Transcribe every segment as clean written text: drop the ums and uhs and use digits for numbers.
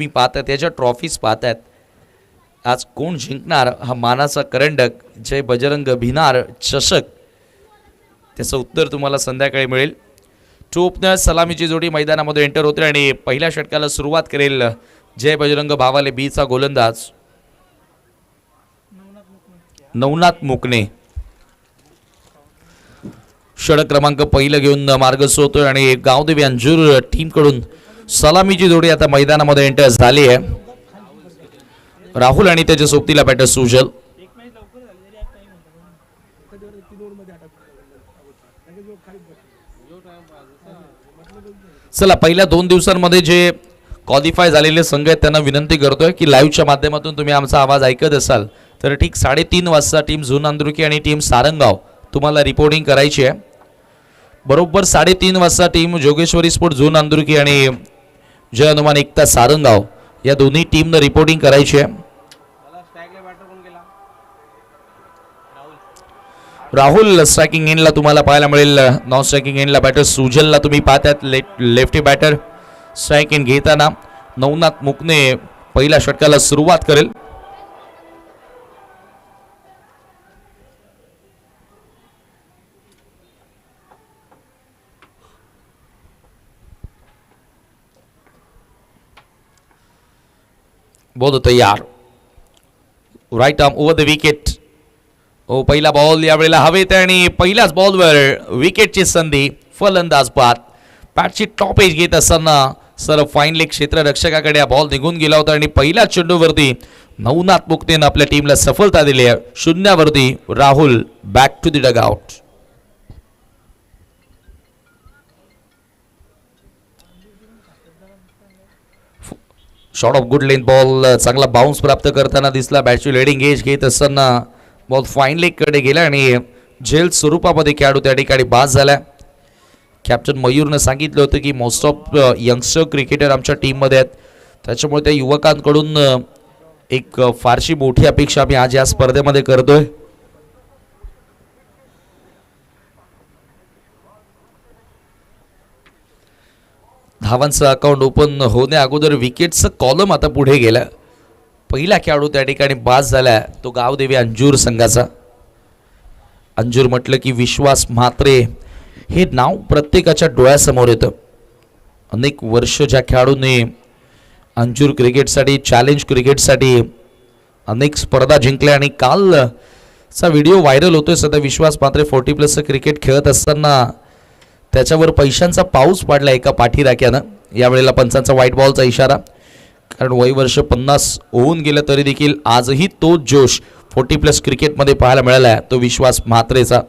तुम्ही पाहताय त्याच्या ट्रॉफीज पाहतायत. आज कोण जिंकणार हा मानाचा करंडक जय बजरंग भिनार चषक, त्याचं उत्तर तुम्हाला संध्याकाळी मिळेल. टू ओपनर सलामीची जोडी मैदानामध्ये एंटर होते आणि पहिल्या षटकाला सुरुवात करेल जय बजरंग भावाले बीचा गोलंदाज नवनाथ मुकणे. षटक क्रमांक पहिलं घेऊन मार्गस्थ होतोय आणि गावदेवी अंजूर टीम कडून सलामीची जोडी आता मैदानामध्ये एंटर झाली आहे. राहुल आणि त्याच्या सोबतीला बॅटर सुजल. चला पहिल्या 2 दिवसांमध्ये जे क्वालिफाय झालेले संघ आहेत त्यांना विनंती करतोय की लाईव्हच्या माध्यमातून तुम्ही आमचा आवाज ऐकत असाल तर ठीक 3:30 वाजता टीम झून अंद्रुकी आणि टीम सारंगाव तुम्हाला रिपोर्टिंग करायची आहे. बरोबर 3:30 वाजता टीम जोगेश्वरी स्पोर्ट झून अंद्रुकी आणि जय हनुमान एकता सारंगाव या दोन्ही टीमनं रिपोर्टिंग करायची आहे. राहुल स्ट्रायकिंग एंडला तुम्हाला पाहायला मिळेल. नॉन स्ट्रायकिंग एंडला बॅटर सुजलला तुम्ही पाहतात. लेफ्टी बॅटर स्ट्राईक एंड घेताना नवनाथ मुकणे पहिल्या षटकाला सुरुवात करेल. बहुत तयार. Right arm over the wicket. पहिला बॉल यावेळेला हवेत आणि पहिल्याच बॉलवर विकेटची संधी. फलंदाज बाद बॅटची टॉप एज घेत असताना सर फाईनली क्षेत्ररक्षकाकडे हा बॉल निघून गेला होता आणि पहिल्या चेंडूवरती नवनाथ मुक्तेनं आपल्या टीमला सफलता दिली आहे. 0वरती Rahul back to the dugout. Shot of good length ball चांगला बाउन्स प्राप्त करताना दिसला. बॅटची लेडिंग एज घेत असताना बॉल फाईन लेगकडे गेला आणि झेल स्वरूपामध्ये खेळाडू त्या ठिकाणी बाद झाला. कॅप्टन मयूरनं सांगितलं होतं की मोस्ट ऑफ यंगस्टर क्रिकेटर आमच्या टीममध्ये आहेत, त्याच्यामुळे त्या युवकांकडून एक फारशी मोठी अपेक्षा आम्ही आज या स्पर्धेमध्ये करतोय. धावांचं अकाउंट ओपन होण्या अगोदर विकेटचं कॉलम आता पुढे गेलं. पहिला खेळाडू त्या ठिकाणी बाद झाला तो गावदेवी अंजूर संघाचा. अंजूर म्हटलं की विश्वास म्हात्रे हे नाव प्रत्येकाच्या डोळ्यासमोर येतं. अनेक वर्ष ज्या खेळाडूंनी अंजूर क्रिकेटसाठी चॅलेंज क्रिकेटसाठी अनेक स्पर्धा जिंकल्या आणि कालचा व्हिडिओ व्हायरल होतोय सध्या. विश्वास म्हात्रे 40+ क्रिकेट खेळत असताना त्याच्यावर पैशांचा पाऊस पडला एका पाठीराख्यानं. यावेळेला पंचांचा व्हाईट बॉलचा इशारा, कारण वय वर्ष 50 होऊन गेलं तरी देखील आजही तो जोश 40+ क्रिकेटमध्ये पाहायला मिळाला आहे तो विश्वास म्हात्रेचा.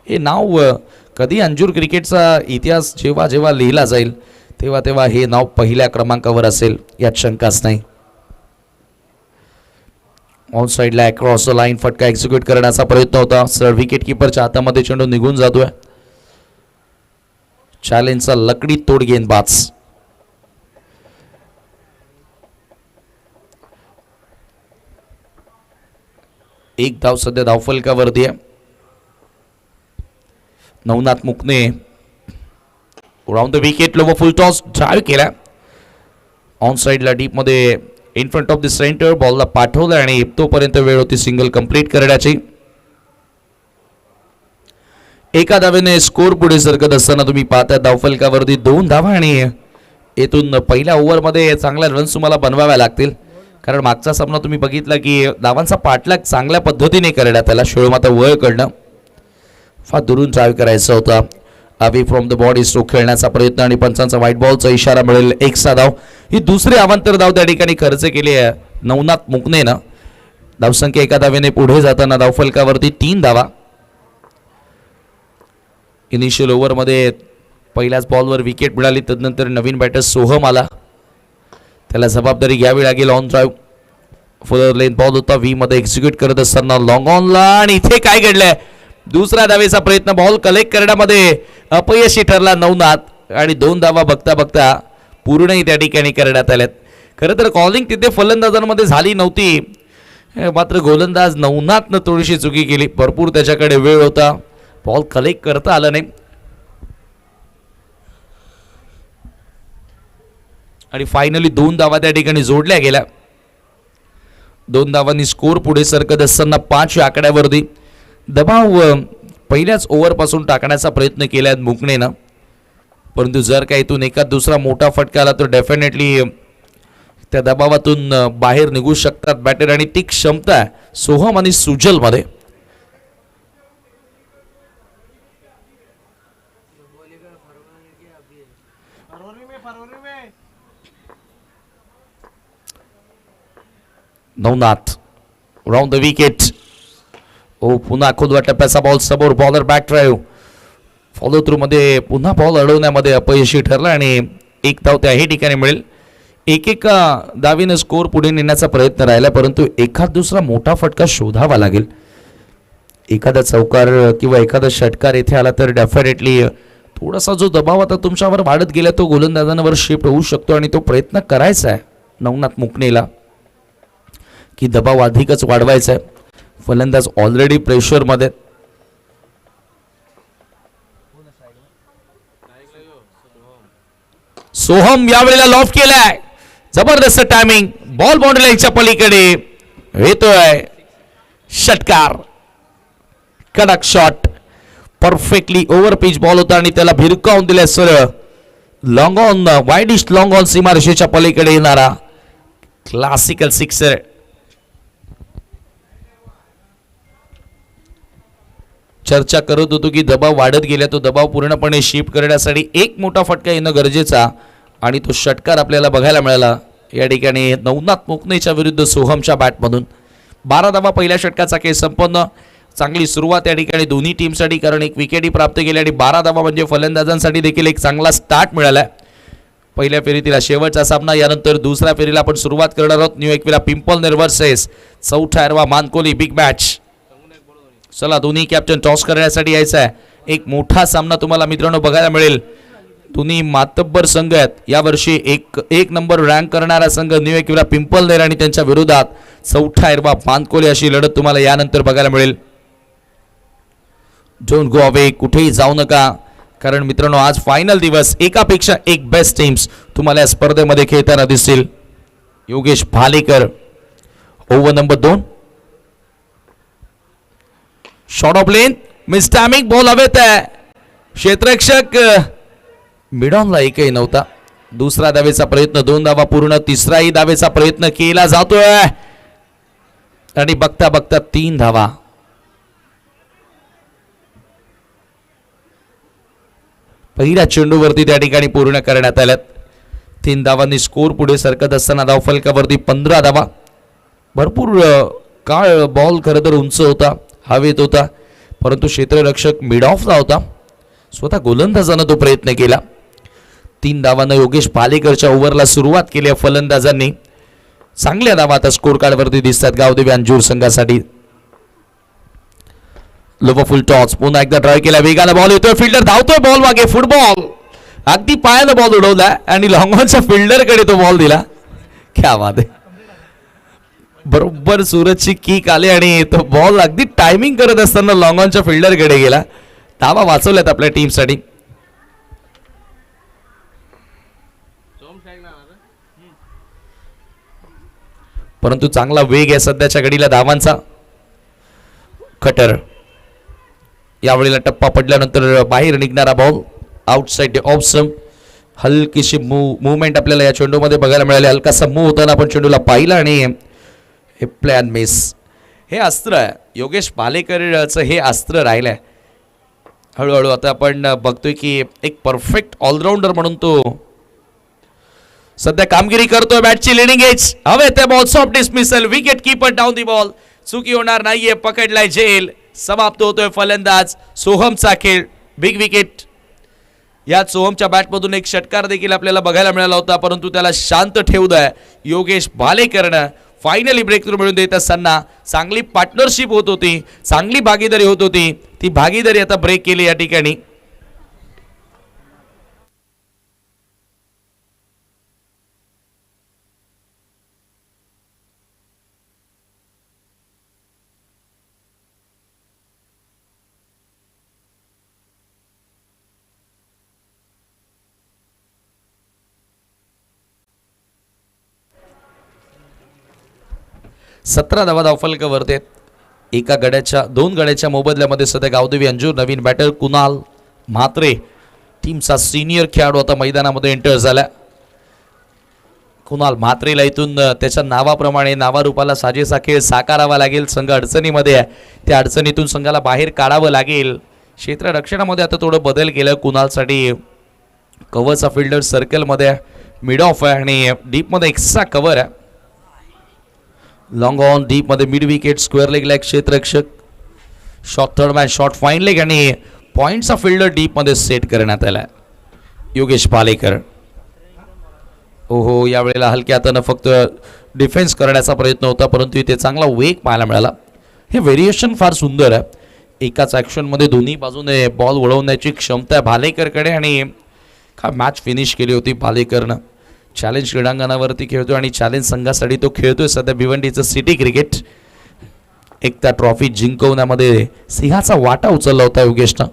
हे नाव कधी अंजूर क्रिकेटचा इतिहास जेव्हा जेव्हा लिहिला जाईल तेव्हा तेव्हा हे नाव पहिल्या क्रमांकावर असेल यात शंकाच नाही. ऑन साईडला अक्रॉस द लाईन फटका एक्झिक्यूट करण्याचा प्रयत्न होता. सर विकेट किपरच्या हातामध्ये चेंडू निघून जातोय. चॅलेंजचा लकडी तोड गेंदबाज. एक धाव सध्या धावफलकावरती आहे. Navnath Mukane round the wicket lower full toss drive केला. ऑन साईडला डीप मध्ये in front of the centre बॉलला पाठवलं आणि तोपर्यंत वेळ होती सिंगल कंप्लीट करण्याची. एका धावेने स्कोर पुढे सरकत असताना तुम्ही पाहता धावफलकावरती 2 धावा आणि येथून पहिल्या ओव्हरमध्ये चांगल्या रन्स तुम्हाला बनवाव्या लागतील, कारण मागचा सामना तुम्ही बघितला की धावांचा पाठलाग चांगल्या पद्धतीने करण्यात आला. शिळोमाता वळकडनं फार दुरून ड्राईव्ह करायचा होता. Away from the body stroke खेळण्याचा प्रयत्न आणि पंचांचा व्हाईट बॉलचा इशारा मिळेल. 1 धाव. ही दुसरी अवांतर धाव त्या ठिकाणी खर्च केली आहे नवनाथ मुकनेनं. धावसंख्या एका धावेने पुढे जाताना धावफलकावरती 3 धावा. इनिशियल ओव्हरमध्ये पहिल्याच बॉलवर विकेट मिळाली. तदनंतर नवीन बॅटर सोहम आला, त्याला जबाबदारी घ्यावी लागेल. On drive full length ball होता व्ही मध्ये एक्झिक्यूट करत असताना लॉंग ऑनला आणि इथे काय घडलंय, दुसऱ्या धावेचा प्रयत्न बॉल कलेक्ट करण्यामध्ये अपयशी ठरला नवनाथ आणि 2 धावा बघता बघता पूर्णही त्या ठिकाणी करण्यात आल्यात. खरं तर कॉलिंग तिथे फलंदाजांमध्ये झाली नव्हती, मात्र गोलंदाज नवनाथनं थोडीशी चुकी केली. भरपूर त्याच्याकडे वेळ होता, बॉल कलेक्ट करता आला नाही. आणि फायनली 2 धावा त्या ठिकाणी जोडल्या गेल्या. 2 धावांनी स्कोर पुढे सरकत असताना 5 या आकड्यावरती दबाव पहिल्याच ओव्हरपासून टाकण्याचा प्रयत्न केला मुकणेनं. परंतु जर का इथून एखाद दुसरा मोठा फटका आला तर डेफिनेटली त्या दबावातून बाहेर निघू शकतात बॅटर आणि ती क्षमता आहे सोहम आणि सुजलमध्ये. Navnath round the wicket. Oh पुन्हा खोदवा टप्प्याचा बॉल समोर. Bowler back drive follow through मध्ये पुन्हा बॉल अडवण्यामध्ये अपयशी ठरला आणि एक धाव त्याही ठिकाणी मिळेल. एक धावीनं स्कोर पुढे नेण्याचा प्रयत्न राहिला परंतु एखाद दुसरा मोठा फटका शोधावा लागेल. एखादा चौकार किंवा एखादा षटकार इथे आला तर डेफिनेटली थोडासा जो दबाव आता तुमच्यावर वाढत गेला तो गोलंदाजांवर शिफ्ट होऊ शकतो आणि तो प्रयत्न करायचा आहे नवनाथ मुकणेला की दबाव अधिकच वाढवायचा आहे. फलंदाज ऑलरेडी प्रेशरमध्ये. सोहम यावेळेला लॉफ केलाय. जबरदस्त टायमिंग. बॉल बाउंड्री लाईनच्या पलीकडे येतोय षटकार. कडक शॉट. परफेक्टली ओव्हर पिच बॉल होता आणि त्याला भिरकावून दिलाय सरळ long on wideish long on सीमारेषेच्या पलीकडे येणारा क्लासिकल सिक्सर. चर्चा करत होतो की दबाव वाढत गेला तो दबाव पूर्णपणे शिफ्ट करण्यासाठी एक मोठा फटका येणं गरजेचा आणि तो षटकार आपल्याला बघायला मिळाला या ठिकाणी नवनाथ मुकणेच्या विरुद्ध सोहमच्या बॅटमधून. 12 धावा पहिल्या षटकाचा खेळ संपन्न. चांगली सुरुवात या ठिकाणी दोन्ही टीमसाठी कारण एक विकेटही प्राप्त केली आणि 12 धावा म्हणजे फलंदाजांसाठी देखील एक चांगला स्टार्ट मिळाला. पहिल्या फेरीतील शेवटचा सामना. यानंतर दुसऱ्या फेरीला आपण सुरुवात करणार आहोत. न्यू एकविरा पिंपलनेर वर्सेस चौथा एरवा मानकोली. Big match. चला दोन्ही कॅप्टन टॉस करण्यासाठी यायचा आहे. एक मोठा सामना तुम्हाला मित्रांनो बघायला मिळेल. दोन्ही मातब्बर संघ आहेत. यावर्षी एक नंबर रँक करणारा संघ न्यू एकविरा पिंपलनेर आणि त्यांच्या विरोधात चौथा एरवा मानकोली अशी लढत तुम्हाला यानंतर बघायला मिळेल. Don't go away. कुठेही जाऊ नका कारण मित्रांनो आज फायनल दिवस. एकापेक्षा एक बेस्ट टीम्स तुम्हाला या स्पर्धेमध्ये खेळताना दिसतील. Yogesh Bhalekar over number 2. Short of lane miss timing. Ball हवेत आहे. क्षेत्ररक्षक मिडॉनला एकही नव्हता. दुसरा धावेचा प्रयत्न. 2 धावा पूर्ण. तिसराही धावेचा प्रयत्न केला जातोय आणि बघता बघता 3 धावा. पहिल्या चेंडूवरती त्या ठिकाणी पूर्ण करण्यात आल्यात. 3 धावांनी स्कोर पुढे सरकत असताना धावफलकावरती 15 धावा. भरपूर काळ बॉल खरं तर उंच होता हवेत होता परंतु क्षेत्ररक्षक मिड ऑफला होता. स्वतः गोलंदाजानं तो प्रयत्न केला. 3 धावांना योगेश भालेकरच्या ओव्हरला सुरुवात केली फलंदाजांनी. चांगल्या धावा आता स्कोर कार्डवरती दिसतात गावदेवी अंजूर संघासाठी. लोवरफुल टॉस. पुन्हा एकदा ड्राय केला. वेगाला बॉल येतोय. फिल्डर धावतोय. बॉल मागे. फुटबॉल. अगदी पायानं बॉल उडवला आणि लॉंगॉनच्या फिल्डरकडे तो बॉल दिला. क्या बात आहे. बरोबर सूरजची किक आली आणि तो बॉल अगदी टायमिंग करत असताना लॉंगॉनच्या फिल्डरकडे गेला. धावा वाचवल्यात आपल्या टीमसाठी. परंतु चांगला वेग आहे सध्याच्या घडीला धावांचा. कटर यावेळेला टप्पा पडल्यानंतर बाहेर निघणारा बॉल आउटसाइड ऑफ स्टंप. हलकीशी मूवमेंट आपल्याला या चेंडूमध्ये बघायला मिळाले. हलकासा मूव होताना आपण चेंडूला पाहिला आणि हे प्लॅन मिस. हे अस्त्र आहे योगेश भालेकरचं. हे अस्त्र राहिलंय हळूहळू. आता आपण बघतोय की एक परफेक्ट ऑलराऊंडर म्हणून तो सध्या कामगिरी करतोय. बॅटची लिडिंग एज हवे ते ball soft dismissal. Wicket keeper down the ball. चुकी होणार नाहीये. पकडलाय झेल. समाप्त होतोय फलंदाज सोहमचा खेळ. Big wicket. या सोहमच्या बॅटमधून एक षटकार देखील आपल्याला बघायला मिळाला होता परंतु त्याला शांत ठेवलंय योगेश भालेकरनं. फायनली ब्रेक थ्रू मिळून देत असताना चांगली पार्टनरशिप होत होती. चांगली भागीदारी होत होती. ती भागीदारी आता ब्रेक केली या ठिकाणी. 17 धावा धावफलकावरती आहेत. दोन गड्याच्या मोबदल्यामध्ये सध्या गावदेवी अंजूर नवीन बॅटर कुणाल म्हात्रे टीमचा सिनियर खेळाडू आता मैदानामध्ये एंटर झाला. कुणाल म्हात्रेला इथून त्याच्या नावाप्रमाणे नावारूपाला साजेसा खेळ साकारावा लागेल. संघ अडचणीमध्ये आहे, त्या अडचणीतून संघाला बाहेर काढावं लागेल. क्षेत्ररक्षणामध्ये आता थोडं बदल केलं कुणालसाठी. कव्हरचा फिल्डर सर्कलमध्ये मिड ऑफ आहे आणि डीपमध्ये एक्स्ट्रा कव्हर आहे. लॉंग ऑन डीपमध्ये मिड विकेट स्क्वेअर लेगला एक क्षेत्ररक्षक. Short third man short fine leg आणि पॉईंटचा फिल्डर डीपमध्ये सेट करण्यात आला योगेश पालेकर. ओहो, यावेळेला हलक्या हातानं फक्त डिफेन्स करण्याचा प्रयत्न होता, परंतु इथे चांगला वेग पाहायला मिळाला. हे व्हेरिएशन फार सुंदर आहे. एकाच ॲक्शनमध्ये दोन्ही बाजूने बॉल वळवण्याची क्षमता आहे भालेकरकडे आणि मॅच फिनिश केली होती भालेकरनं. चॅलेंज क्रीडांगणावरती खेळतोय आणि चॅलेंज संघासाठी तो खेळतोय सध्या भिवंडीचं सिटी क्रिकेट. एकता ट्रॉफी जिंकवण्यामध्ये सिंहाचा वाटा उचलला होता योगेशनं.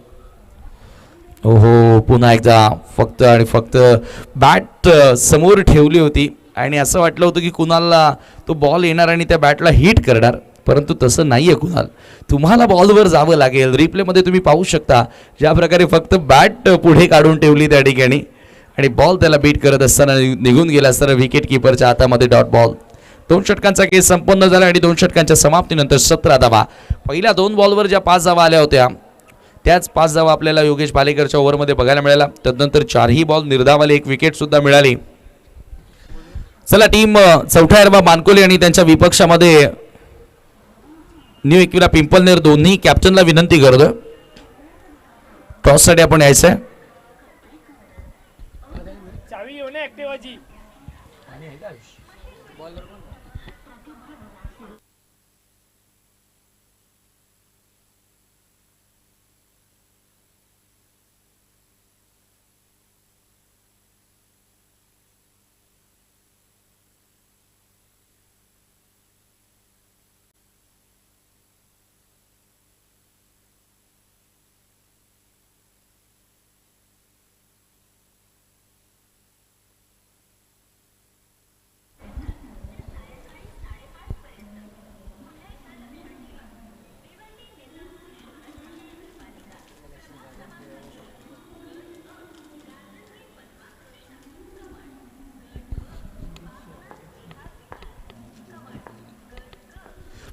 ओहो, पुन्हा एकदा फक्त आणि फक्त बॅट समोर ठेवली होती आणि असं वाटलं होतं की कुणालला तो बॉल येणार आणि त्या बॅटला हिट करणार, परंतु तसं नाही आहे कुणाल. तुम्हाला बॉलवर जावं लागेल. रिप्लेमध्ये तुम्ही पाहू शकता ज्या प्रकारे फक्त बॅट पुढे काढून ठेवली त्या ठिकाणी आणि बॉल त्याला बीट करत असताना निघून गेला असताना विकेट किपरच्या हातामध्ये डॉट बॉल. 2 षटकांचा केस संपन्न झाला आणि 2 षटकांच्या समाप्तीनंतर 17 धावा. पहिल्या 2 बॉलवर ज्या 5 धावा आल्या होत्या त्याच 5 धावा आपल्याला योगेश पालेकरच्या ओव्हरमध्ये बघायला मिळाला. तदनंतर 4ही बॉल निर्धावाले, 1 विकेट सुद्धा मिळाली. चला, टीम चौथा एरबा मानकोली आणि त्यांच्या विपक्षामध्ये न्यू एकविरा पिंपलनेर दोन्ही कॅप्टनला विनंती करतोय टॉससाठी आपण यायचंय.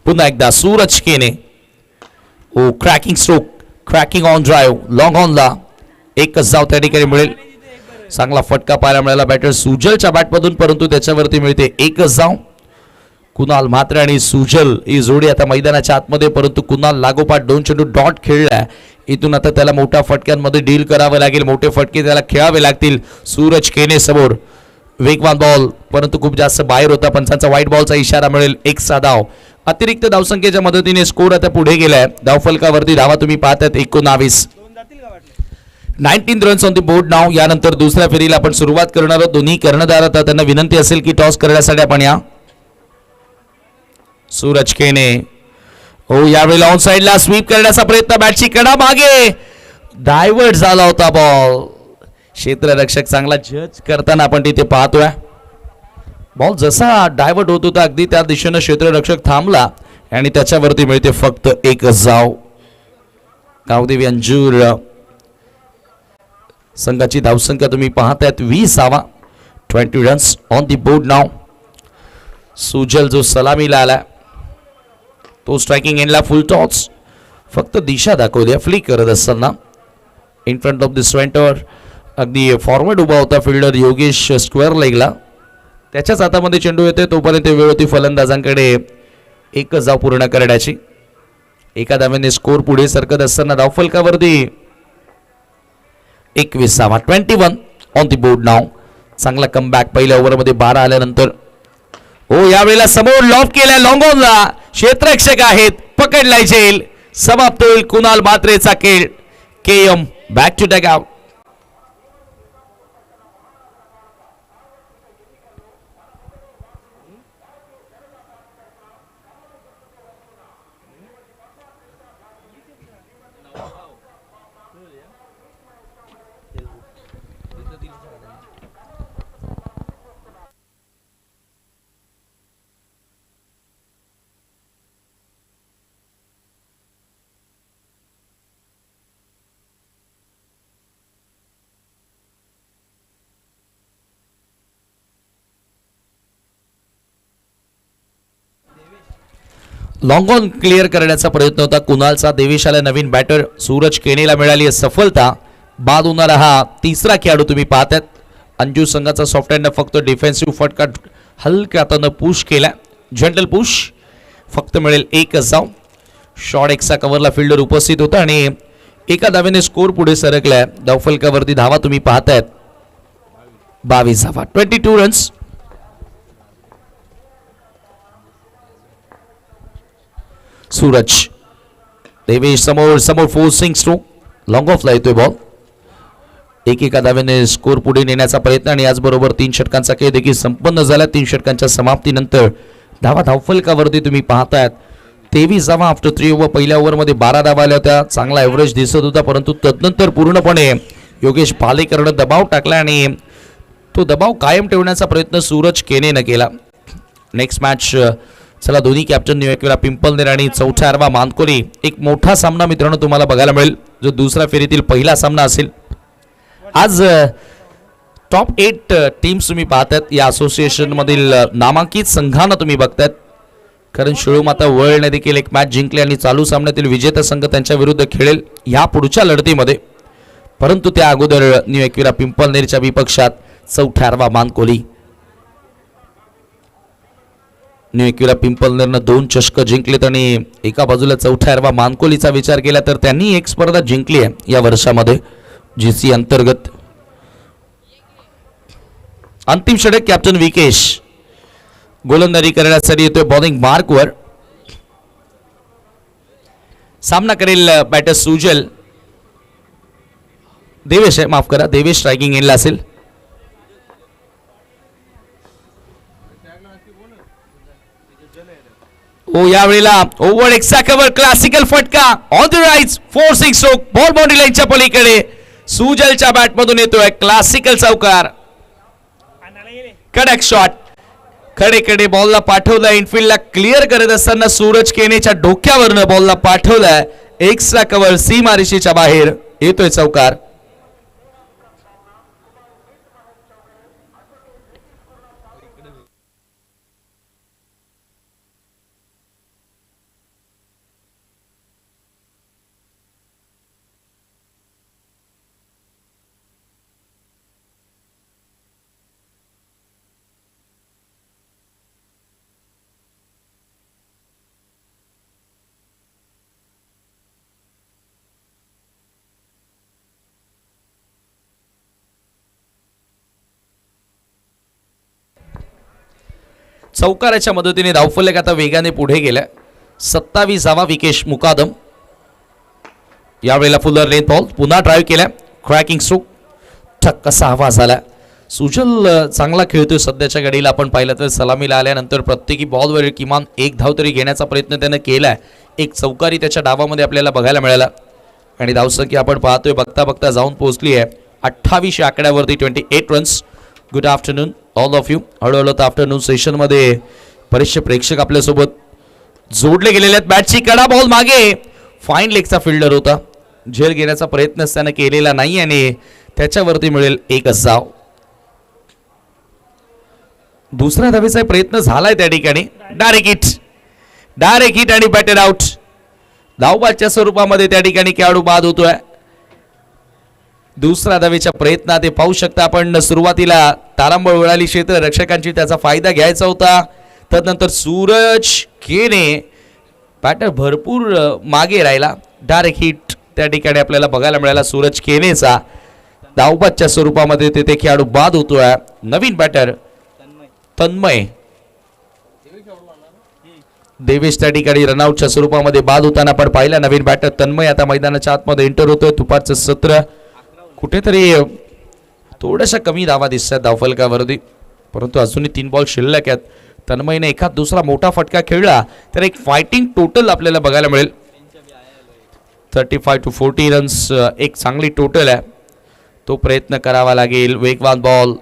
पुन्हा एकदा Suraj Kene. Oh, cracking stroke, cracking on drive, long ऑनला एकच धाव त्या ठिकाणी मिळेल. चांगला फटका पाहायला मिळाला बॅटर सुजलच्या बॅटमधून, परंतु त्याच्यावरती मिळते एकच धाव. कुणाल म्हात्रे आणि सुजल ही जोडी आता मैदानाच्या आतमध्ये, परंतु कुणाल लागोपाठ 2 चेंडू डॉट खेळलाय. इथून आता त्याला मोठ्या फटक्यांमध्ये डील करावं लागेल, मोठे फटके त्याला खेळावे लागतील. सूरज केने समोर वेगवान बॉल, परंतु खूप जास्त बाहेर होता. पंचांचा व्हाईट बॉलचा इशारा मिळेल. एक धाव. अतिरिक्त धावसंख्येच्या मदतीने स्कोर आता पुढे गेलाय. धावफलकावरती धावा तुम्ही पाहतात 19. 19 रन्स ऑन द बोर्ड नाव. यानंतर दुसऱ्या फेरीला आपण सुरुवात करणार आहोत. दोन्ही कर्णधार आता त्यांना विनंती असेल की टॉस करण्यासाठी आपण या. सूरज केने, हो, यावेळी ऑन साइडला स्वीप करण्याचा प्रयत्न, बॅटची कडा मागे, डायव्हर्ट झाला होता बॉल. क्षेत्ररक्षक चांगला जज करताना आपण तिथे पाहतोय. बॉल जसा डायव्हर्ट होत होता अगदी त्या दिशेनं क्षेत्ररक्षक थांबला आणि त्याच्यावरती मिळते फक्त एकच धाव. गावदेवी अंजूर संघाची धावसंख्या तुम्ही पाहतायत 20. 20 रन्स ऑन दी बोर्ड नाव. सुजल जो सलामीला आला तो स्ट्रायकिंग एंडला फुल टॉस, फक्त दिशा दाखवली फ्लिक करत असताना इन फ्रंट ऑफ द सेंटर. अगदी फॉरवर्ड उभा होता फिल्डर योगेश स्क्वेअर लेगला. त्याच्याच हातामध्ये चेंडू येते, तोपर्यंत वेळ होती फलंदाजांकडे एकच धाव पूर्ण करण्याची. एका धावेने स्कोर पुढे सरकत असताना धावफलकावरती 21. 21 ऑन दी बोर्ड नाव. चांगला कमबॅक पहिल्या ओव्हरमध्ये 12 आल्यानंतर. हो, यावेळेला समोर लॉफ केला, लॉंग ऑनला क्षेत्ररक्षक आहेत, पकडला जाईल. समाप्त होईल कुणाल म्हात्रेचा खेळ. KM back to dugout. Long on clear करण्याचा प्रयत्न होता कुणालचा. देवेशाला नवीन बॅटर सूरज केनेला मिळाली आहे सफलता. बाद होणारा हा तिसरा खेळाडू तुम्ही पाहतात. अंजू संघाचा सॉफ्ट हँडनं फक्त डिफेन्सिव्ह फटका हलक्या हातानं पुश केला. जनरल पुश फक्त मिळेल 1 धाव. शॉर्ट एक्सचा कव्हरला फिल्डर उपस्थित होता आणि एका धावेने स्कोर पुढे सरकलाय. धावफलकावरती धावा तुम्ही पाहतायत 22 धावा, 22 रन्स. सूरज देवेश समोर समोर फोर्सिंग स्ट्रोक लॉंग ऑफला येतोय बॉल. एका धावेने स्कोर पुढे नेण्याचा प्रयत्न आणि याचबरोबर 3 षटकांचा खेळ देखील संपन्न झाला. 3 षटकांच्या समाप्तीनंतर धावा धावफलकावरती तुम्ही पाहतायत 23 धावा आफ्टर 3 ओव्हर. पहिल्या ओव्हरमध्ये 12 धावा आल्या होत्या. चांगला ॲव्हरेज दिसत होता, परंतु तदनंतर पूर्णपणे योगेश भालेकरनं दबाव टाकला आणि तो दबाव कायम ठेवण्याचा प्रयत्न सूरज केनेनं केला. नेक्स्ट मॅच चला दोन्ही कॅप्टन एक वेळा पिंपलनेर आणि चौथ्या आरवा मानकोली. एक मोठा सामना मित्रांनो तुम्हाला बघायला मिळेल, जो दुसऱ्या फेरीतील पहिला सामना असेल. आज टॉप 8 टीम्स तुम्ही पाहतात. या असोसिएशनमधील नामांकित संघांना तुम्ही बघतायत, कारण शिळोमाता वर्ल्डने देखील एक मॅच जिंकली आणि चालू सामन्यातील विजेता संघ त्यांच्या विरुद्ध खेळेल ह्या पुढच्या लढतीमध्ये. परंतु त्या अगोदर न्यू एकविरा पिंपलनेरच्या विपक्षात चौथ्या आरवा मानकोली. न्यू एकविरा पिंपलनेरनं 2 चषक जिंकलेत आणि एका बाजूला चौथ्या आरवा मानकोलीचा विचार केला तर त्यांनी एक स्पर्धा जिंकली आहे या वर्षामध्ये जीसी अंतर्गत. अंतिम षटक कॅप्टन विकेश गोलंदाजी करण्यासाठी येतोय बॉलिंग मार्कवर. सामना करेल बॅटर सुजल. देवेश आहे, माफ करा, देवेश स्ट्रायकिंग एंडला असेल. ओ यावेळेला ओव्हर एक्सा कव्हर क्लासिकल फटका on the right forcing stroke ball boundary लाईनच्या पलीकडे सुजलच्या बॅटमधून येतोय क्लासिकल चौकार. कडक शॉट कडेकडे बॉलला पाठवला. इनफिल्डला क्लिअर करत असताना सूरज केनेच्या डोक्यावरनं बॉलला पाठवलाय. एक्स्ट्रा कव्हर सीमारेषेच्या बाहेर येतोय चौकार. चौकाराच्या मदतीने धावफलक आता वेगाने पुढे गेला. 27 धावा विकेश मुकादम. यावेळेला फुलर लेन बॉल पुन्हा ड्राईव्ह केला. क्रॅकिंग स्ट्रोक ठक कसा आवाज आला. सुजल चांगला खेळतोय सध्याच्या घडीला. आपण पाहिलं तर सलामीला आल्यानंतर प्रत्येकी बॉलवर किमान 1 धाव तरी घेण्याचा प्रयत्न त्यानं केलाय. एक चौकारी त्याच्या डावामध्ये आपल्याला बघायला मिळाला आणि धावसंख्या आपण पाहतोय बघता बघता जाऊन पोहोचली आहे 28 आकड्यावरती. 28 runs. Good afternoon all of you. हळूहळू तर आफ्टरनून सेशनमध्ये बरेचसे प्रेक्षक आपल्यासोबत जोडले गेलेले आहेत. बॅटची कडा बॉल मागे फाईन लेगचा फिल्डर होता. झेल घेण्याचा प्रयत्नच त्यानं केलेला नाही आणि त्याच्यावरती मिळेल 1 धाव. दुसऱ्या धावेचा प्रयत्न झालाय त्या ठिकाणी. डायरेक्ट हिट आणि बॅटर आउट. धावबादच्या स्वरूपामध्ये त्या ठिकाणी खेळाडू बाद होतोय. दुसऱ्या धावेच्या प्रयत्नात ते पाहू शकता आपण. सुरुवातीला तारांबळ उडाली क्षेत्र रक्षकांची, त्याचा फायदा घ्यायचा होता. तदनंतर सूरज केने बॅटर भरपूर मागे राहिला. डायरेक्ट हिट त्या ठिकाणी आपल्याला बघायला मिळाला सूरज केनेचा. धावबादच्या स्वरूपामध्ये तेथे खेळाडू बाद होतोय. नवीन बॅटर तन्मय. देवेश त्या ठिकाणी रनआउटच्या स्वरूपामध्ये बाद होताना आपण पाहिला. नवीन बॅटर तन्मय आता मैदानाच्या आतमध्ये एंटर होतोय. दुपारचं सत्र कुठेतरी थोड्याशा कमी धावा दिसतात धावफलकावरती, परंतु अजूनही 3 बॉल शिल्लक आहेत. तन्मयने एखाद दुसरा मोठा फटका खेळला तर एक फायटिंग टोटल आपल्याला बघायला मिळेल. 35 to 40 रन्स एक चांगली टोटल आहे. तो प्रयत्न करावा लागेल. वेगवान बॉल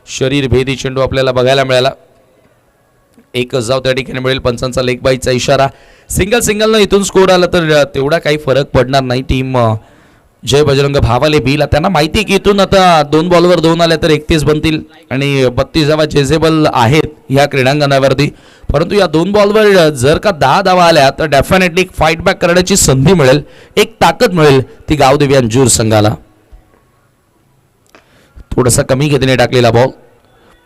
शरीरभेदी चेंडू आपल्याला बघायला मिळाला. 1 धाव त्या ठिकाणी मिळेल. पंचांचा लेग बाईचा इशारा. सिंगलनं इथून स्कोर आला तर तेवढा काही फरक पडणार नाही. टीम जय बजरंग भावाले बीला. त्यांना माहिती की इथून आता 2 बॉलवर 2 आले तर 31 बनतील आणि 32 धावा चेजेबल आहेत ह्या क्रीडांगणावरती. परंतु या 2 बॉलवर जर का 10 धावा आल्या तर डेफिनेटली एक फाईट बॅक करण्याची संधी मिळेल, एक ताकद मिळेल ती गावदेवी अंजूर संघाला. थोडासा कमी गतीने टाकलेला बॉल,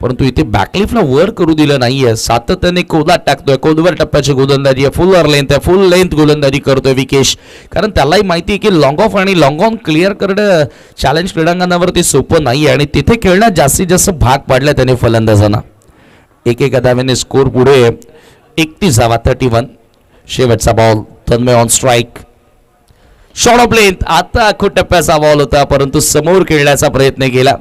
परंतु इथे बॅकलिफ्टला वर करू दिलं नाहीये. सातत्याने कोदात टाकतोय, कोदवर टप्प्याची गोलंदाजी आहे, फुल लेंथ गोलंदाजी करतोय विकेश. कारण त्यालाही माहिती आहे की लॉंग ऑफ आणि लॉंग ऑन क्लिअर करणं चॅलेंज क्रीडांगणावरती सोपं नाही आहे आणि तिथे खेळण्यात जास्तीत जास्त भाग पाडला त्याने फलंदाजांना. एकेका धावेने स्कोर पुढे 31 धावा 31. शेवटचा ball Tanmay on strike, shot of length. आता आखो टप्प्याचा बॉल होता परंतु समोर खेळण्याचा प्रयत्न केला.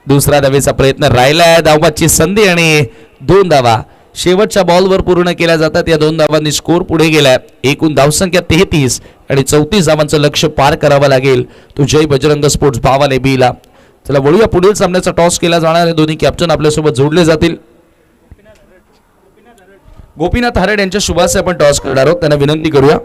दुसरा धावेचा प्रयत्न राहिलाय, धावबादची संधी आणि 2 धावा शेवटच्या बॉलवर पूर्ण केल्या जातात. या 2 धावांनी स्कोर पुढे गेलाय. एकूण धावसंख्या 33 आणि 34 धावांचं लक्ष्य पार करावं लागेल तो जय बजरंग स्पोर्ट्स भावाले बीला. चला वळूया पुढील सामन्याचा टॉस केला जाणार आहे. दोन्ही कॅप्टन आपल्यासोबत जोडले जातील. गोपीनाथ हरड यांच्या शुभाचे आपण टॉस करणार आहोत, त्यांना विनंती करूया.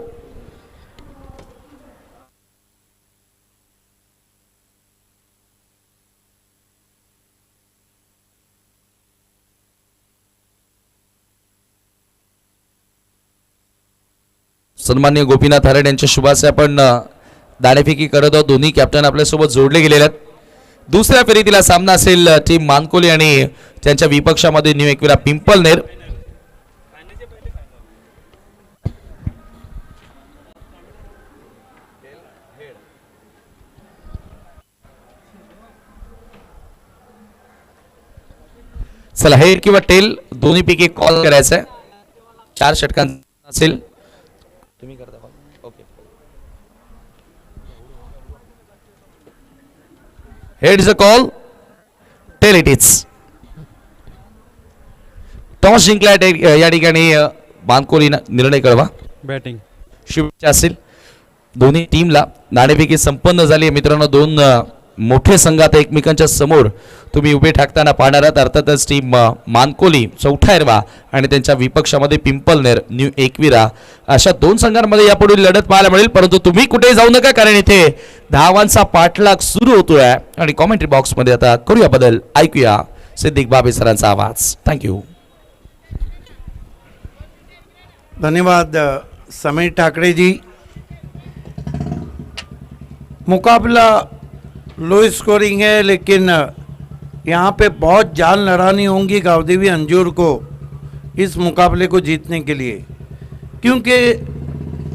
सन्माननीय गोपीनाथ हरड यांच्या शुभाचे आपण दाणेफेकी करत आहोत. दोन्ही कॅप्टन आपल्यासोबत जोडले गेलेले आहेत. दुसऱ्या फेरीतीला सामना असेल टीम मानकोली आणि त्यांच्या विपक्षामध्ये न्यू एकविरा पिंपलनेर. चला हेड किंवा टेल दोन्ही पैकी कॉल करायचा आहे. 4 षटकांचा असेल. तुम्ही करता call. Okay. Head is a call, tail it is. Toss जिंकला या ठिकाणी मानकोली. निर्णय कळवा. बॅटिंग शुभेच्छा असेल दोन्ही टीमला. नाणेफेकी संपन्न झाली मित्रांनो. 2 मोठे संघ आता एकमेकांच्या समोर तुम्ही उभे ठाकताना पाहणार आहात. अर्थातच टीम मानकोली चौठायरवा आणि त्यांच्या विपक्षामध्ये पिंपलनेर न्यू एकविरा अशा 2 संघांमध्ये यापुढील लढत पाहायला मिळेल. परंतु तुम्ही कुठे जाऊ नका कारण इथे धावांचा पाठलाग सुरू होतोय आणि कॉमेंट्री बॉक्समध्ये आता करूया बदल. ऐकूया सिद्दीक बाबे सरांचा आवाज. थँक्यू. धन्यवाद समीर ठाकरे जी. मुकाबला लो स्कोरिंग है लेकिन यहाँ पे बहुत जान लड़ानी होंगी गावदेवी अंजूर को इस मुकाबले को जीतने के लिए, क्योंकि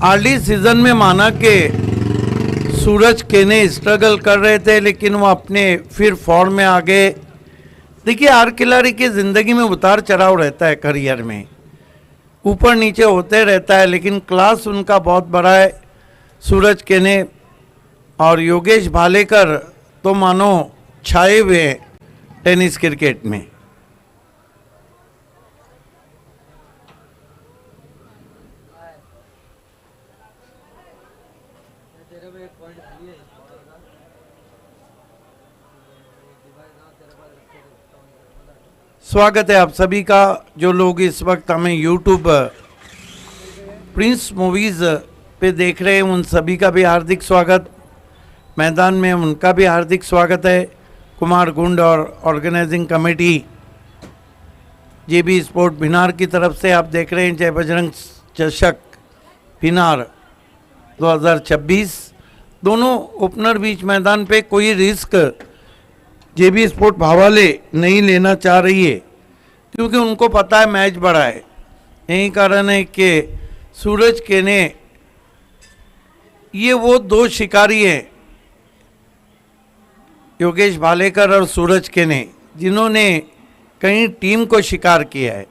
अर्ली सीज़न में माना कि सूरज केने स्ट्रगल कर रहे थे लेकिन वो अपने फिर फॉर्म में आ गए. देखिए हर खिलाड़ी की ज़िंदगी में उतार चढ़ाव रहता है, करियर में ऊपर नीचे होते रहता है, लेकिन क्लास उनका बहुत बड़ा है. सूरज केने और योगेश भालेकर तो मानो छाए हुए हैं टेनिस क्रिकेट में. स्वागत है आप सभी का. जो लोग इस वक्त हमें यूट्यूब प्रिंस मूवीज़ पे देख रहे हैं उन सभी का भी हार्दिक स्वागत. मैदान में उनका भी हार्दिक स्वागत है. कुमार गुंड और ऑर्गेनाइजिंग कमेटी जेबी स्पोर्ट भिनार की तरफ से आप देख रहे हैं जय बजरंग चषक भिनार 2026. दोनों ओपनर बीच मैदान पे कोई रिस्क जेबी स्पोर्ट भावाले नहीं लेना चाह रही है क्योंकि उनको पता है मैच बड़ा है. यही कारण है कि सूरज केने ये वो 2 शिकारी हैं, योगेश भालेकर और सूरज केने, जिन्होंने कहीं टीम को शिकार किया है.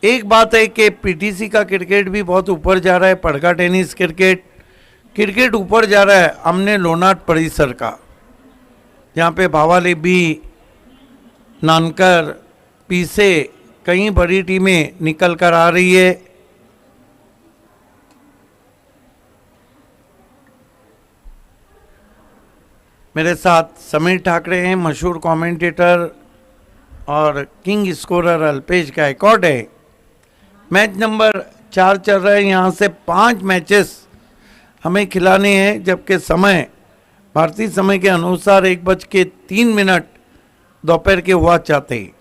एक बात है कि पीटीसी का क्रिकेट भी बहुत ऊपर जा रहा है. पड़गा टेनिस क्रिकेट ऊपर जा रहा है. हमने लोनाट परिसर का जहाँ पे भावाले भी नानकर पीसे कई बड़ी टीमें निकल कर आ रही है. मेरे साथ समीर ठाकरे हैं, मशहूर कमेंटेटर और किंग स्कोरर अल्पेश गायकवाड है. मैच नंबर 4 चल रहा है. यहाँ से 5 मैचेस हमें खिलाने हैं, जबकि समय भारतीय समय के अनुसार 1:03 दोपहर के हुआ चाहते हैं।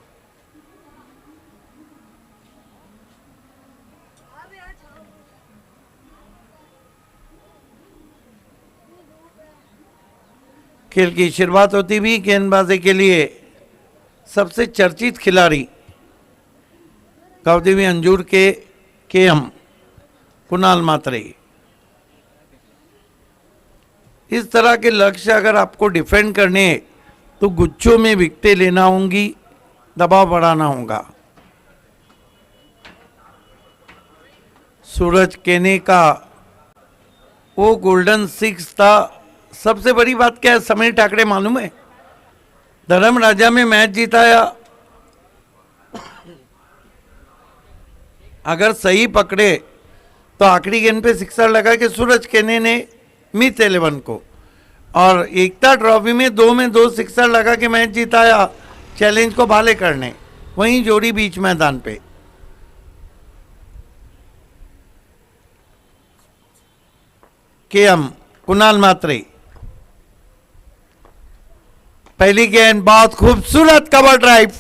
खेल की शुरुआत होती भी गेंदबाजी के लिए सबसे चर्चित खिलाड़ी गावदेवी अंजूर के एम कुणाल मात्रे। इस तरह के लक्ष्य अगर आपको डिफेंड करने हैं तो गुच्छों में विकेटें लेना होंगी, दबाव बढ़ाना होगा। सूरज केने का वो गोल्डन सिक्स था। सबसे बड़ी बात क्या है, समीर ठाकरे मालूम है, धर्म राजा में मैच जीताया। अगर सही पकड़े तो आखिरी गेंद पे सिक्सर लगा के सूरज केने ने मिस 11 को, और एकता ट्रॉफी में 2 सिक्सर लगा के मैच जीताया चैलेंज को भाले करने। वहीं जोड़ी बीच मैदान पे केएम कुणाल मात्रे। पहली गेंद बहुत खूबसूरत कवर ड्राइव,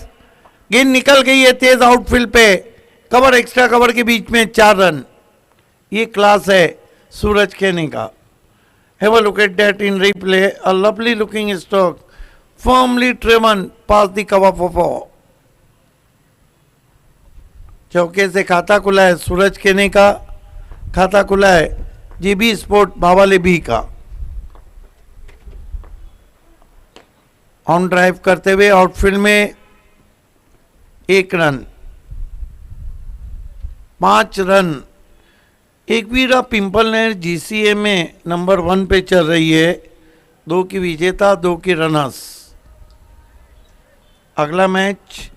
गेंद निकल गई है तेज आउटफील्ड पे, कवर एक्स्ट्रा कवर के बीच में 4 रन। ये क्लास है सूरज केने का। Have a look at that in replay. A lovely looking stroke, firmly driven past the cover for 4. चौके से खाता खुला है सूरज केने का, खाता खुला है जीबी स्पोर्ट भावाले भी का। ऑन ड्राइव करते हुए आउटफील्ड में 1 रन, 5 रन। एकवीरा पिंपल नहर जीसीए में नंबर 1 पे चल रही है, 2 की विजेता 2 की रनर्स। अगला मैच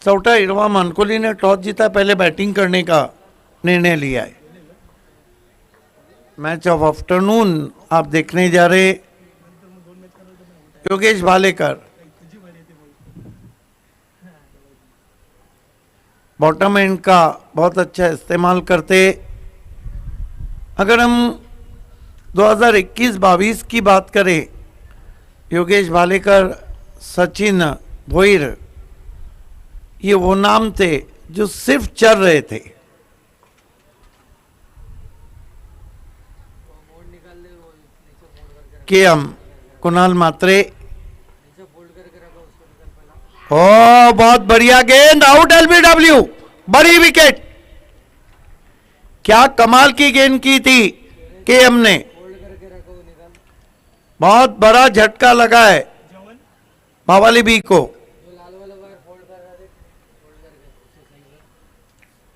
चौटा इरवा मनकोली ने टॉस जीता, पहले बैटिंग करने का निर्णय लिया है। मैच ऑफ आफ्टरनून आप देखने जा रहे योगेश भालेकर। बॉटम एंड का बहुत अच्छा इस्तेमाल करते। अगर हम 2021-22 की बात करें, योगेश भालेकर, सचिन भोईर, ये वो नाम थे जो सिर्फ चल रहे थे। केएम कुणाल मात्रे, ओ बहुत बढ़िया गेंद, आउट एलबीडब्ल्यू, बड़ी विकेट। क्या कमाल की गेंद की थी केएम ने, बहुत बड़ा झटका लगा है भावाली बी को।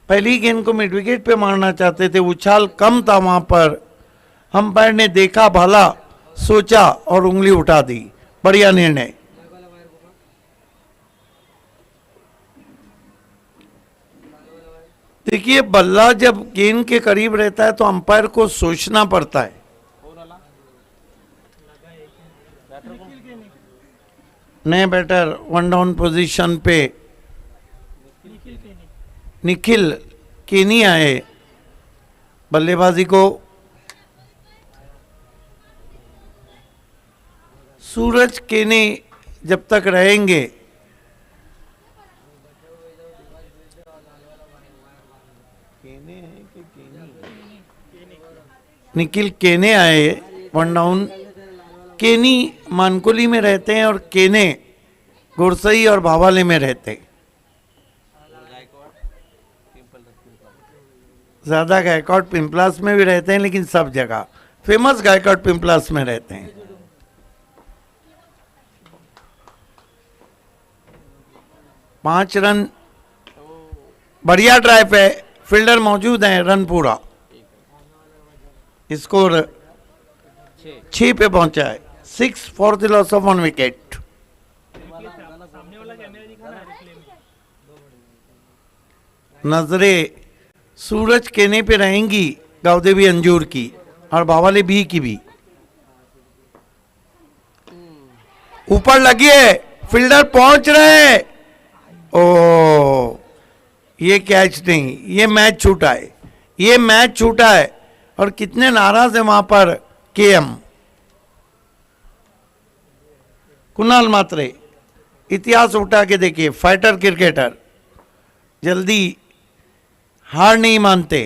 पहली गेंद को मिड विकेट पे मारना चाहते थे, उछाल कम था वहां पर, अंपायर ने देखा भला, सोचा और उंगली उठा दी। बढ़िया निर्णय। देखिए, बल्ला जब गेंद के करीब रहता है तो अंपायर को सोचना पड़ता है। नए बैटर 1 डाउन पोजीशन पे निखिल केनी आए बल्लेबाजी को। सूरज केनी जब तक रहेंगे निखिल केने आए 1 डाउन। केनी मानकोली में रहते हैं और केने गुरसई और भावाले में रहते हैं। ज्यादा गायकवाड़ पिंपलास में भी रहते हैं, लेकिन सब जगह फेमस गायकवाड़ पिंपलास में रहते हैं। पांच रन, बढ़िया ड्राइव है, फील्डर मौजूद है, रन पूरा। स्कोर 6 पे पहुंचा है, 6 for the loss of 1 wicket. नजरें सूरज केने पे रहेंगी गावदेवी अंजूर की और भावाले बी की भी। ऊपर लगी है, फील्डर पहुंच रहे हैं। ओ, ये कैच नहीं, ये मैच छूटा है, ये मैच छूटा है और कितने नाराज है वहां पर केएम। कुणाल मात्रे, इतिहास उठा के देखिए, फाइटर क्रिकेटर, जल्दी हार नहीं मानते।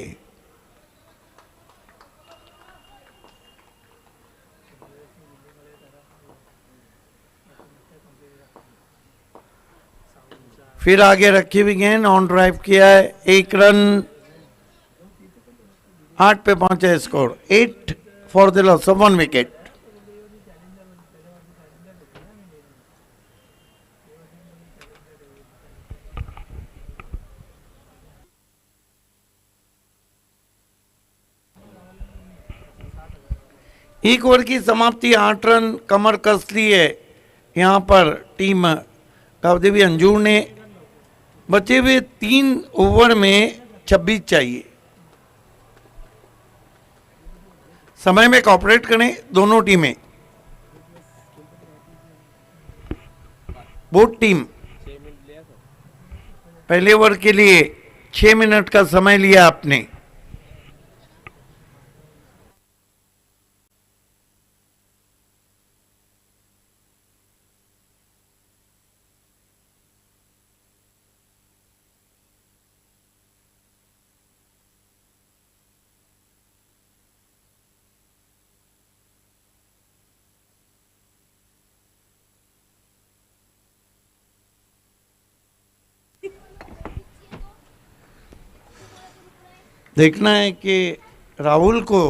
फिर आगे रखी हुई गेंद, ऑन ड्राइव किया है, 1 रन, 8 पे पहुंचे score, 8 for the loss of 1 wicket. एक ओवर की समाप्ति, 8 रन कमर कस ली है यहां पर टीम गावदेवी अंजूर ने। बचे हुए 3 ओवर में 26 चाहिए। समय में कॉपरेट करें दोनों टीमें, बोथ टीम। पहले ओवर के लिए 6 मिनट का समय लिया आपने। देखना है कि राहुल को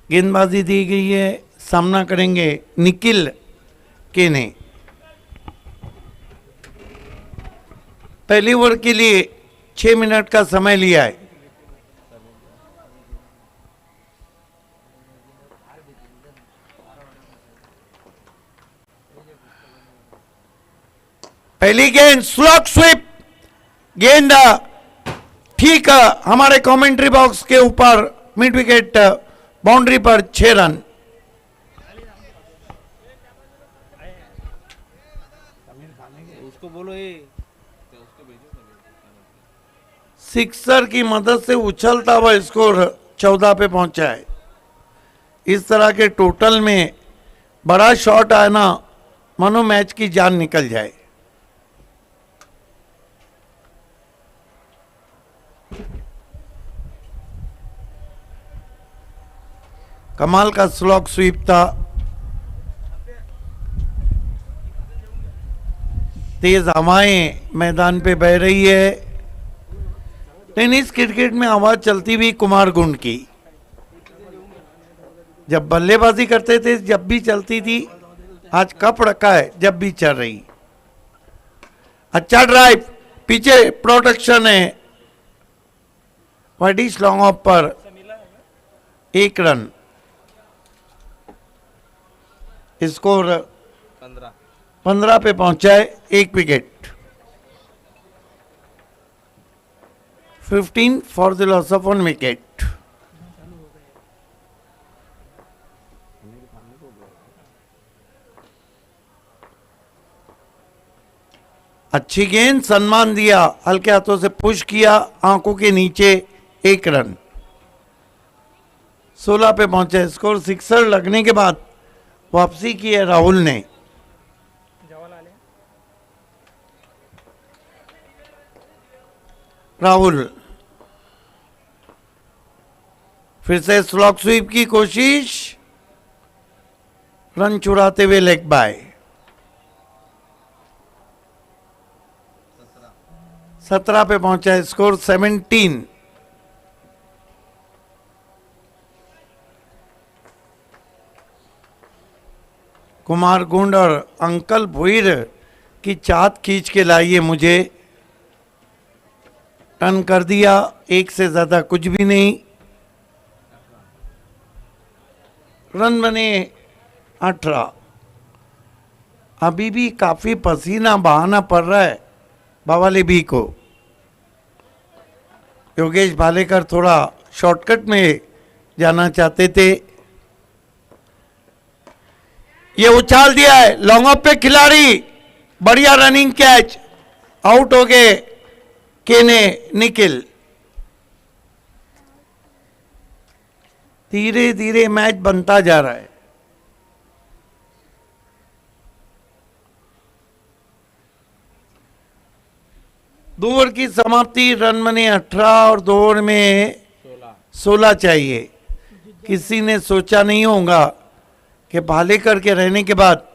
गेंदबाजी दी गई है, सामना करेंगे निखिल केने। पहले ओवर के लिए 6 मिनट का समय लिया है। पहली गेंद स्लॉग स्वीप, गेंद ठीक हमारे कमेंट्री बॉक्स के ऊपर मिड विकेट बाउंड्री पर, 6 रन। उसको बोलो ये सिक्सर की मदद से उछलता हुआ स्कोर 14 पे पहुंचा है। इस तरह के टोटल में बड़ा शॉट आया ना, मानो मैच की जान निकल जाए। कमाल का स्लॉग स्वीप था, तेज हवाएं मैदान पे बह रही है। टेनिस क्रिकेट में आवाज चलती हुई कुमार गुंड की, जब बल्लेबाजी करते थे जब भी चलती थी, आज कप रखा है जब भी चल रही। अच्छा ड्राइव, पीछे प्रोटेक्शन है, वाइडिश लॉन्ग ऑफ पर 1 रन। स्कोर 15 पे पहुंचा है, 1 wicket. 15 for the loss of 1 wicket. अच्छी गेंद, सम्मान दिया, हल्के हाथों से पुश किया, आंखों के नीचे, 1 रन। 16 पे पहुंचे स्कोर। सिक्सर लगने के बाद वापसी की है राहुल ने। राहुल फिर से स्लॉग स्वीप की कोशिश, रन चुराते हुए लेग बाय। 17 पे पहुंचा है स्कोर, 17। कुमार गुंड और अंकल भुईर की चाहत खींच के लाइए मुझे। टर्न कर दिया, 1 से ज्यादा कुछ भी नहीं। रन बने 18। अभी भी काफी पसीना बहाना पड़ रहा है बावाली बी को। योगेश भालेकर थोड़ा शॉर्टकट में जाना चाहते थे। ये उछाल दिया है, लॉन्ग ऑफ पे खिलाड़ी, बढ़िया रनिंग कैच, आउट हो गए केने निखिल। धीरे धीरे मैच बनता जा रहा है। दो ओवर की समाप्ति, रन बने 18 और 2 ओवर में 16 चाहिए। किसी ने सोचा नहीं होगा कि भाले करके रहने के बाद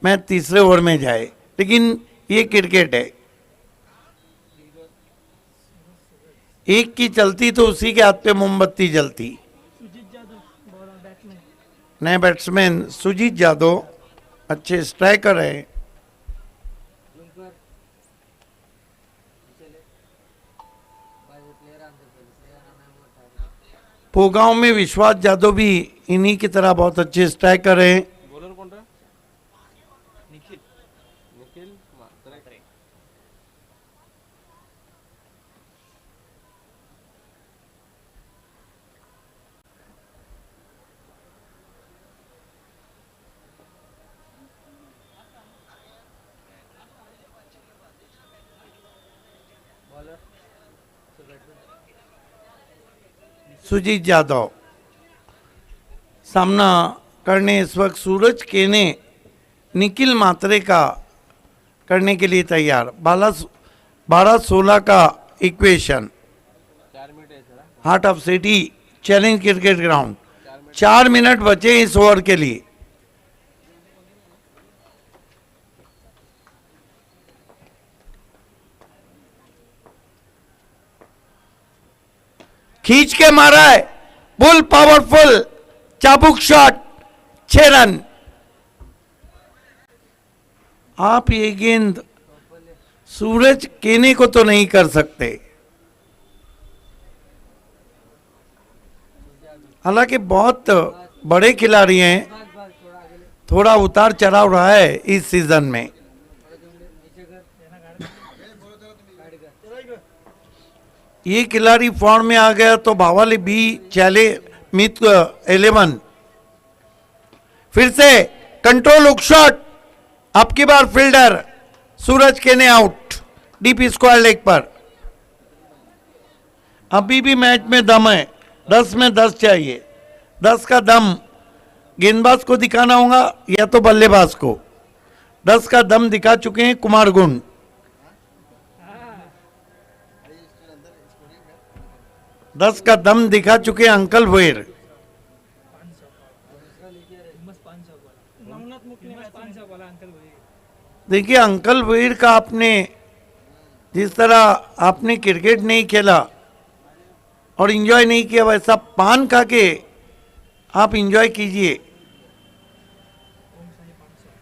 मैच तीसरे ओवर में जाए, लेकिन ये क्रिकेट है। एक की चलती तो उसी के हाथ पे मोमबत्ती जलती। नए बैट्समैन सुजीत यादव अच्छे स्ट्राइकर है। पोगांव में विश्वास यादव भी इन्हीं की तरह बहुत अच्छे स्ट्राइकर हैं। बॉलर कौन रहा? निखिल निखिल मात्रे। सुजीत यादव सामना करने इस वक्त सूरज केने निखिल मात्रे का करने के लिए तैयार। 12-16 का इक्वेशन। 4 मिनट है sir. Heart of city challenge cricket ground. 4 minute बचे इस ओवर के लिए। खींच के मारा है, बुल पावरफुल चाबुक शॉट, 6 रन। आप ये गेंद सूरज केने को तो नहीं कर सकते। हालांकि बहुत बड़े खिलाड़ी हैं, थोड़ा उतार चढ़ाव रहा है इस सीजन में। ये खिलाड़ी फॉर्म में आ गया तो भावाली भी चले मित 11। फिर से कंट्रोल हुक शॉट, आपकी बार फील्डर सूरज केने आउट, डीप स्क्वायर लेग पर। अभी भी मैच में दम है, 10 में 10 चाहिए। 10 का दम गेंदबाज को दिखाना होगा या तो बल्लेबाज को। 10 का दम दिखा चुके हैं कुमार गुण। 10 का दम दिखा चुके अंकल भोयर। देखिए अंकल भोयर का आपने जिस तरह आपने क्रिकेट नहीं खेला और एंजॉय नहीं किया, वैसा पान खा के आप एंजॉय कीजिए।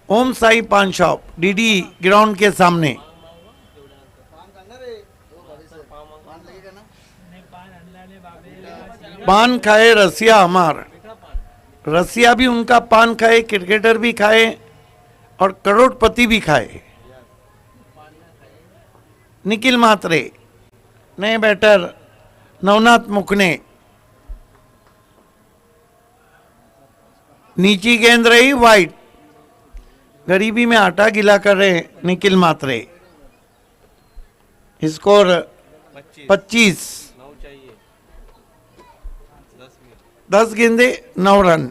ओम साई पान शॉप डीडी ग्राउंड के सामने। पान खाए रसिया हमार, रसिया भी उनका पान खाए, क्रिकेटर भी खाए और करोड़पति भी खाए। निखिल मात्रे, नए बैटर नवनाथ मुखने। नीची गेंद रही वाइट। गरीबी में आटा गिला कर रहे निखिल मात्रे। स्कोर 25। 9 चाहिए। 10 मिनट। 10 गेंदे 9 रन।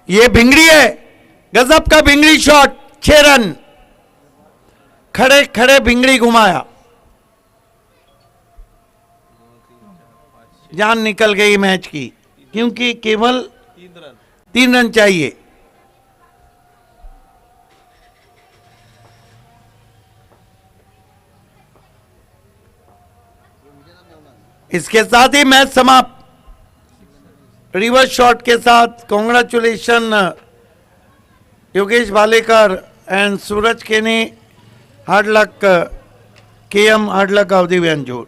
ये भिंगड़ी है, गजब का भिंगड़ी शॉट, 6 रन। खड़े खड़े भिंगड़ी घुमाया, जान निकल गई मैच की, क्योंकि केवल 3 रन चाहिए। इसके साथ ही मैच समाप्त। रिवर्स शॉट के साथ congratulation Yogesh Bhalekar and Suraj Kene. Hard luck KM, hard luck अवधि व्यंजूर।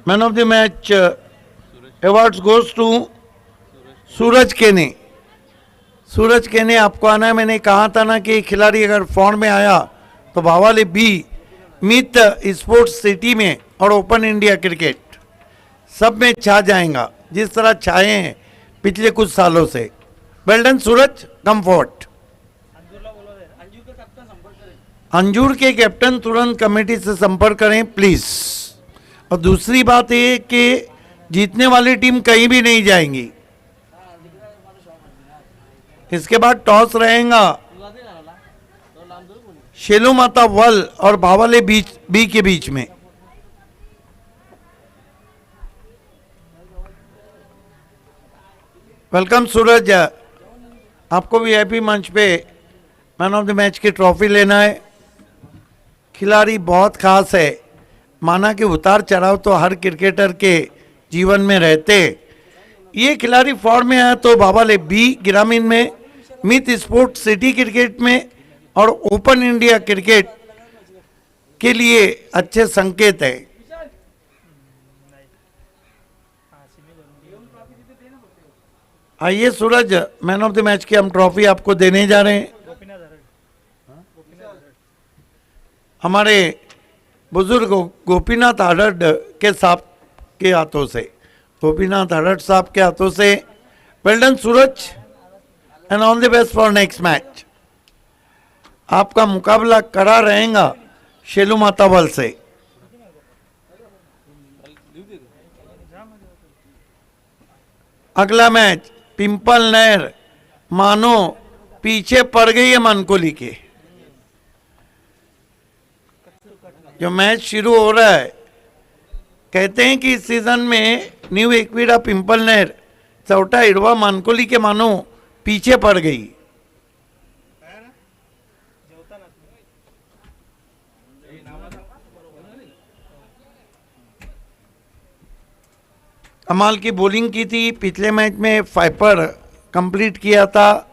Man of the match awards goes to Suraj Kene. Suraj केने आपको आना है। मैंने कहा था ना कि खिलाड़ी अगर फॉर्म में आया तो भावाली बी मित स्पोर्ट्स सिटी में और ओपन इंडिया क्रिकेट सब में छा जाएगा, जिस तरह छाए हैं पिछले कुछ सालों से। वेल डन सूरज, कम फॉर्ट। अंजूरला बोलवा दे। अंजूर का कप्तान संपर्क अंजूर के कैप्टन तुरंत कमेटी से संपर्क करें प्लीज। और दूसरी बात ये कि जीतने वाली टीम कहीं भी नहीं जाएंगी। इसके बाद टॉस रहेगा शेलू माता वल और भावाले बी के बीच में। वेलकम सूरज, आपको वीआईपी मंच पे मैन ऑफ द मैच की ट्रॉफी लेना है। खिलाड़ी बहुत खास है, माना कि उतार चढ़ाव तो हर क्रिकेटर के जीवन में रहते। ये खिलाड़ी फॉर्म में आया तो बाबाले बी ग्रामीण में, मित स्पोर्ट सिटी क्रिकेट में और ओपन इंडिया क्रिकेट के लिए अच्छे संकेत है। आइए सूरज, मैन ऑफ द मैच की हम ट्रॉफी आपको देने जा रहे हैं। हमारे बुजुर्ग गोपीनाथ आडड के साहब के हाथों से, गोपीनाथ आडड साहब के हाथों से। Well done Suraj and all the best for next match. आपका मुकाबला कड़ा रहेगा शेलू माता बल से। अगला मैच पिंपल नहर मानो पीछे पड़ गई है मनकोली के। जो मैच शुरू हो रहा है, कहते हैं कि इस सीजन में न्यू एक्विडा पिंपल नहर चौटा इड़वा मानकोली के मानो पीछे पड़ गई। कमाल की बॉलिंग की थी, पिछले मैच में 5 पर कंप्लीट किया था।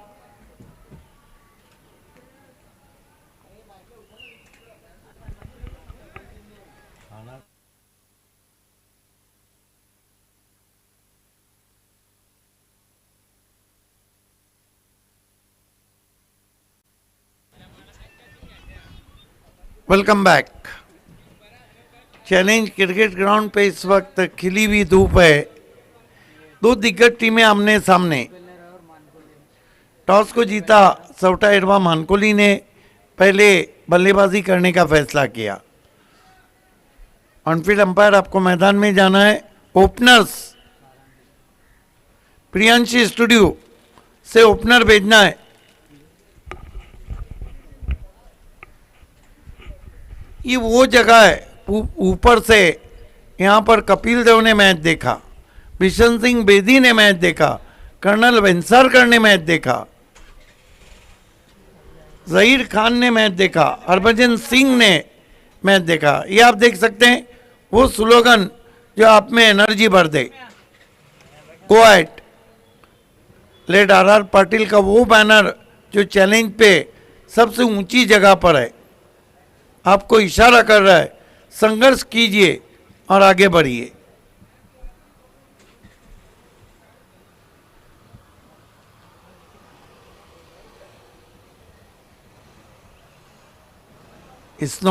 Welcome back. Challenge cricket ground पे इस वक्त खिली हुई धूप है। दो दिग्गज टीमें आमने सामने। टॉस को जीता सौटा इरवा मानकोली ने पहले बल्लेबाजी करने का फैसला किया। ऑनफील्ड अंपायर आपको मैदान में जाना है। ओपनर्स प्रियांशी स्टूडियो से ओपनर भेजना है। ये वो जगह है ऊपर से, यहाँ पर कपिल देव ने मैच देखा, बिशन सिंह बेदी ने मैच देखा, कर्नल वेंसारकर ने मैच देखा, जहीर खान ने मैच देखा, हरभजन सिंह ने मैच देखा। ये आप देख सकते हैं वो स्लोगन जो आप में एनर्जी भर दे, go at. Late R Patil का वो बैनर जो चैलेंज पे सबसे ऊंची जगह पर है, आपको इशारा कर रहा है संघर्ष कीजिए और आगे बढ़िए। इस